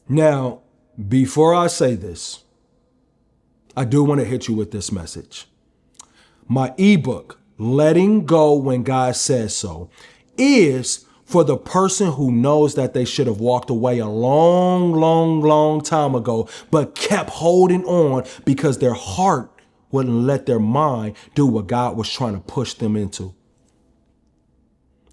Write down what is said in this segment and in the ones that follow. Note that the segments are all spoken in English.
Now, before I say this, I do want to hit you with this message. My ebook, Letting Go When God Says So, is for the person who knows that they should have walked away a long time ago, but kept holding on because their heart wouldn't let their mind do what God was trying to push them into.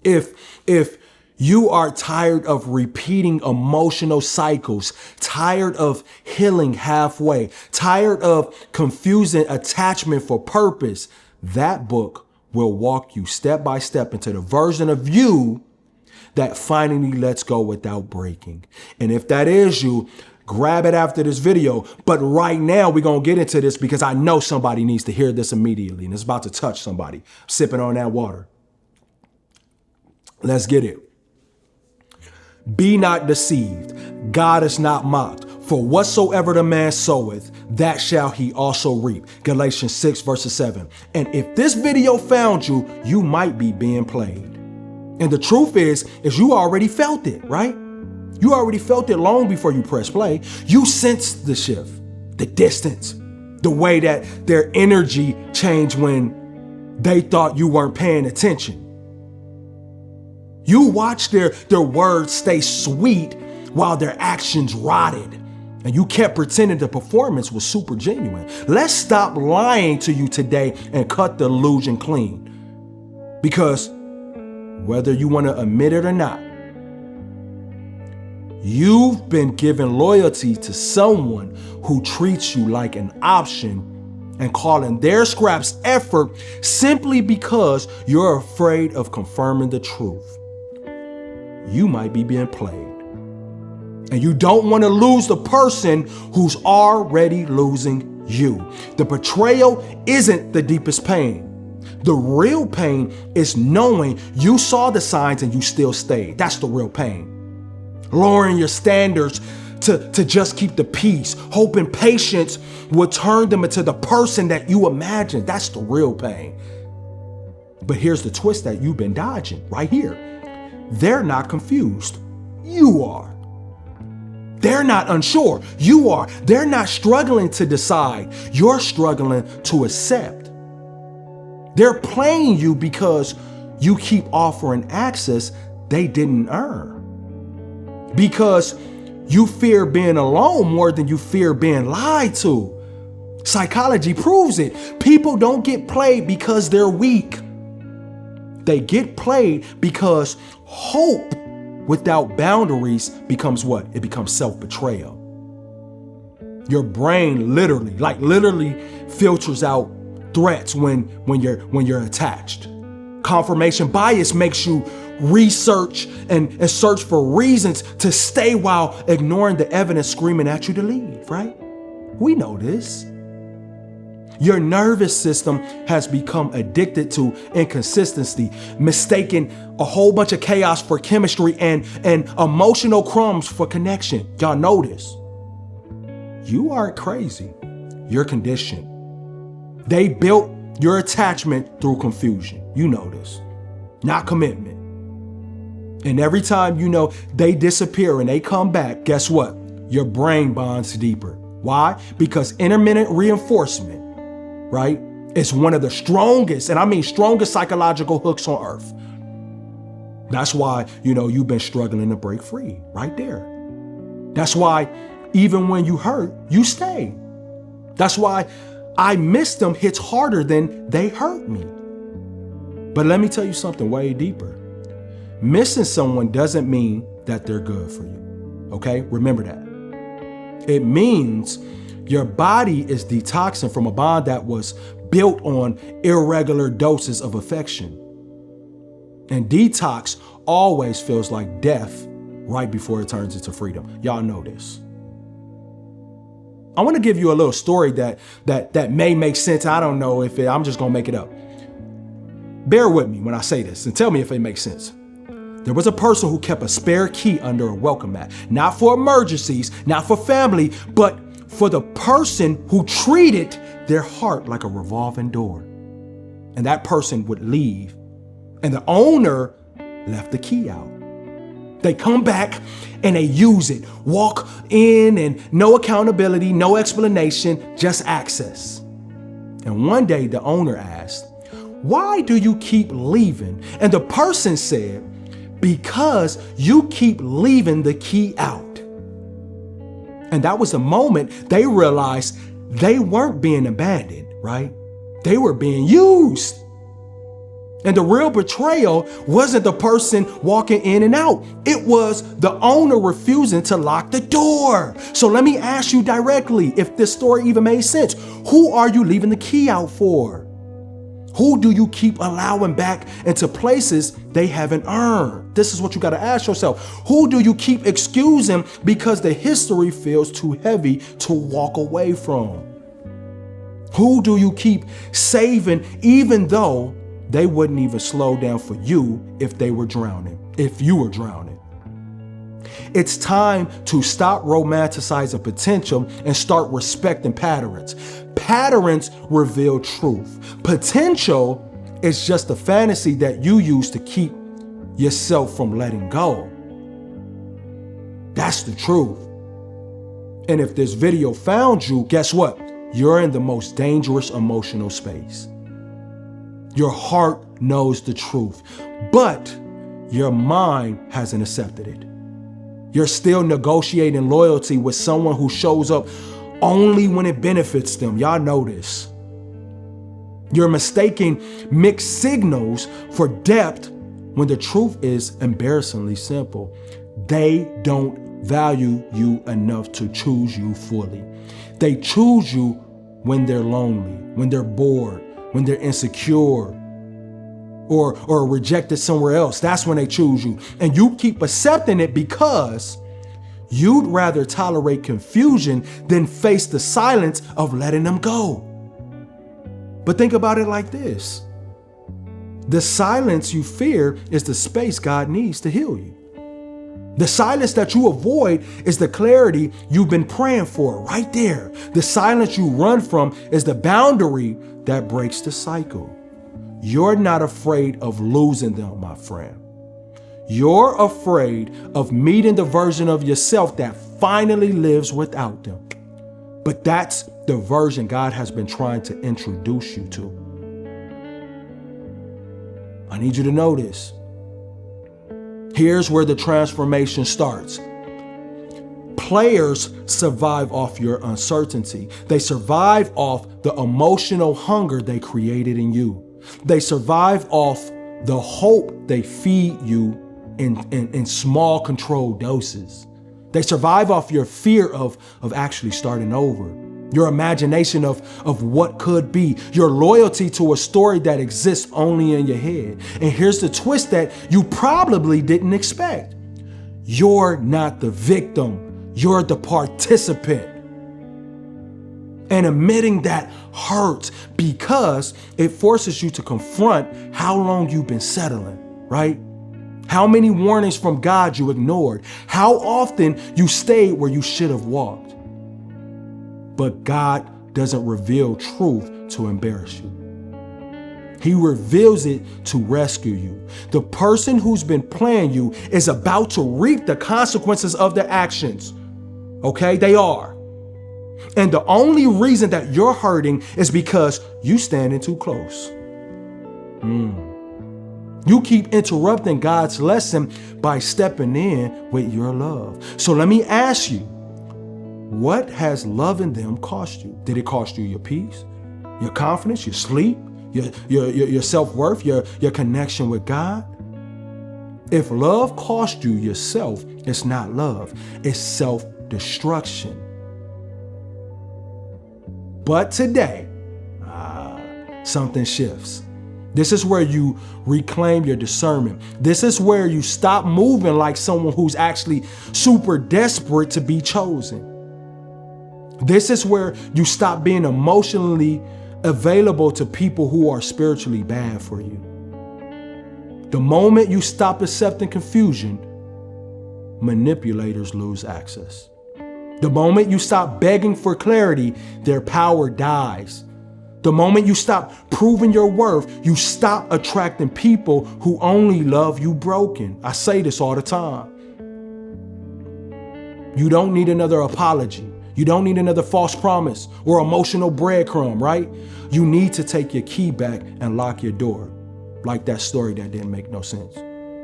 If you are tired of repeating emotional cycles, tired of healing halfway, tired of confusing attachment for purpose, that book will walk you step by step into the version of you that finally lets go without breaking. And if that is you, grab it after this video. But right now, we're going to get into this because I know somebody needs to hear this immediately, and it's about to touch somebody. Sipping on that water. Let's get it. Be not deceived. God is not mocked. For whatsoever the man soweth, that shall he also reap. Galatians 6 verses 7. And if this video found you, you might be being played. And the truth is you already felt it, right? You already felt it long before you press play. You sensed the shift, the distance, the way that their energy changed when they thought you weren't paying attention. You watched their words stay sweet while their actions rotted. And you kept pretending the performance was super genuine. Let's stop lying to you today and cut the illusion clean. Because whether you want to admit it or not, you've been given loyalty to someone who treats you like an option and calling their scraps effort simply because you're afraid of confirming the truth. You might be being played. And you don't want to lose the person who's already losing you. The betrayal isn't the deepest pain. The real pain is knowing you saw the signs and you still stayed. That's the real pain. Lowering your standards to just keep the peace, hoping patience will turn them into the person that you imagined. That's the real pain. But here's the twist that you've been dodging right here. They're not confused. You are. They're not unsure. You are. They're not struggling to decide. You're struggling to accept. They're playing you because you keep offering access they didn't earn. Because you fear being alone more than you fear being lied to. Psychology proves it. People don't get played because they're weak. They get played because hope without boundaries becomes what? It becomes self-betrayal. Your brain literally filters out threats when you're attached. Confirmation bias makes you research and search for reasons to stay while ignoring the evidence screaming at you to leave, right? We know this. Your nervous system has become addicted to inconsistency, mistaking a whole bunch of chaos for chemistry and emotional crumbs for connection. Y'all know this. You aren't crazy. You're conditioned. They built your attachment through confusion. You know this. Not commitment. And every time you know they disappear and they come back, guess what? Your brain bonds deeper. Why? Because intermittent reinforcement, right, is one of the strongest, and I mean strongest psychological hooks on earth. That's why, you've been struggling to break free right there. That's why even when you hurt, you stay. That's why I miss them hits harder than they hurt me. But let me tell you something way deeper. Missing someone doesn't mean that they're good for you. Okay? Remember that. It means your body is detoxing from a bond that was built on irregular doses of affection. And detox always feels like death right before it turns into freedom. Y'all know this. I want to give you a little story that may make sense. I don't know if I'm just going to make it up. Bear with me when I say this and tell me if it makes sense. There was a person who kept a spare key under a welcome mat, not for emergencies, not for family, but for the person who treated their heart like a revolving door. And that person would leave, and the owner left the key out. They come back and they use it. Walk in and no accountability, no explanation, just access. And one day the owner asked, "Why do you keep leaving?" And the person said, "Because you keep leaving the key out." And that was the moment they realized they weren't being abandoned, right? They were being used. And the real betrayal wasn't the person walking in and out. It was the owner refusing to lock the door. So let me ask you directly, if this story even made sense, who are you leaving the key out for? Who do you keep allowing back into places they haven't earned? This is what you got to ask yourself. Who do you keep excusing because the history feels too heavy to walk away from? Who do you keep saving even though they wouldn't even slow down for you if they were drowning, if you were drowning? It's time to stop romanticizing potential and start respecting patterns. Patterns reveal truth. Potential is just a fantasy that you use to keep yourself from letting go. That's the truth. And if this video found you, guess what? You're in the most dangerous emotional space. Your heart knows the truth, but your mind hasn't accepted it. You're still negotiating loyalty with someone who shows up only when it benefits them. Y'all know this. You're mistaking mixed signals for depth when the truth is embarrassingly simple. They don't value you enough to choose you fully. They choose you when they're lonely, when they're bored, when they're insecure, or rejected somewhere else. That's when they choose you. And you keep accepting it because you'd rather tolerate confusion than face the silence of letting them go. But think about it like this. The silence you fear is the space God needs to heal you. The silence that you avoid is the clarity you've been praying for right there. The silence you run from is the boundary that breaks the cycle. You're not afraid of losing them, my friend. You're afraid of meeting the version of yourself that finally lives without them. But that's the version God has been trying to introduce you to. I need you to know this. Here's where the transformation starts. Players survive off your uncertainty. They survive off the emotional hunger they created in you. They survive off the hope they feed you in small controlled doses. They survive off your fear of actually starting over. Your imagination of what could be, your loyalty to a story that exists only in your head. And here's the twist that you probably didn't expect. You're not the victim, you're the participant. And admitting that hurts because it forces you to confront how long you've been settling, right? How many warnings from God you ignored, how often you stayed where you should have walked. But God doesn't reveal truth to embarrass you. He reveals it to rescue you. The person who's been playing you is about to reap the consequences of their actions. Okay, they are. And the only reason that you're hurting is because you standing too close. You keep interrupting God's lesson by stepping in with your love. So let me ask you, what has loving them cost you? Did it cost you your peace, your confidence, your sleep, your self-worth, your connection with God? If love cost you yourself, it's not love, it's self-destruction. But today, something shifts. This is where you reclaim your discernment. This is where you stop moving like someone who's actually super desperate to be chosen. This is where you stop being emotionally available to people who are spiritually bad for you. The moment you stop accepting confusion, manipulators lose access. The moment you stop begging for clarity, their power dies. The moment you stop proving your worth, you stop attracting people who only love you broken. I say this all the time. You don't need another apology. You don't need another false promise or emotional breadcrumb, right? You need to take your key back and lock your door, like that story that didn't make no sense.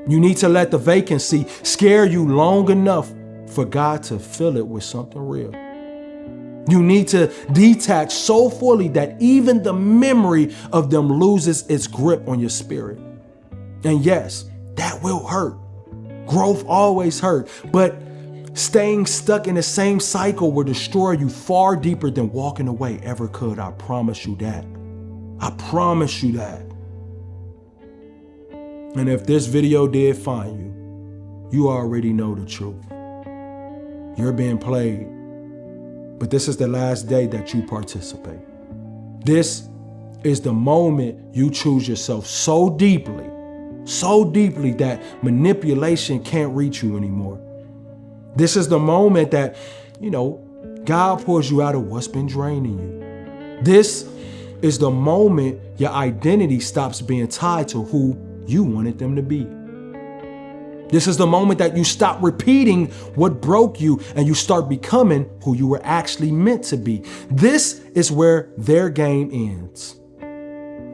You need to let the vacancy scare you long enough for God to fill it with something real. You need to detach so fully that even the memory of them loses its grip on your spirit. And yes, that will hurt. Growth always hurt, but staying stuck in the same cycle will destroy you far deeper than walking away ever could. I promise you that. I promise you that. And if this video did find you, you already know the truth. You're being played, but this is the last day that you participate. This is the moment you choose yourself so deeply that manipulation can't reach you anymore. This is the moment that, God pulls you out of what's been draining you. This is the moment your identity stops being tied to who you wanted them to be. This is the moment that you stop repeating what broke you and you start becoming who you were actually meant to be. This is where their game ends.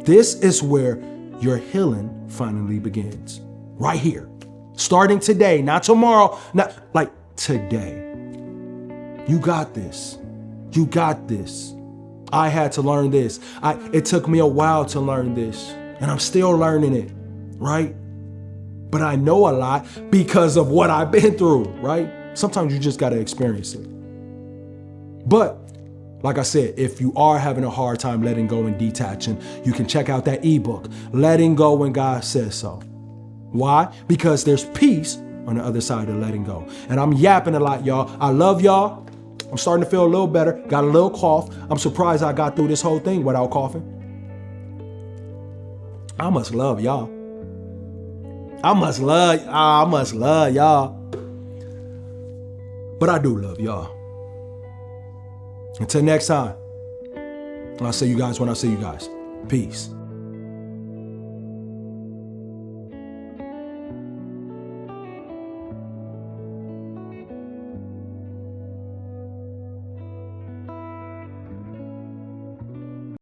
This is where your healing finally begins. Right here. Starting today, not tomorrow, not like today. You got this. You got this. I had to learn this. It took me a while to learn this, and I'm still learning it, right? But I know a lot because of what I've been through, right? Sometimes you just got to experience it. But like I said, if you are having a hard time letting go and detaching, you can check out that ebook, Letting Go When God Says So. Why? Because there's peace on the other side of letting go. And I'm yapping a lot, y'all. I love y'all. I'm starting to feel a little better. Got a little cough. I'm surprised I got through this whole thing without coughing. I must love y'all. I must love y'all. But I do love y'all. Until next time, I'll see you guys when I see you guys. Peace.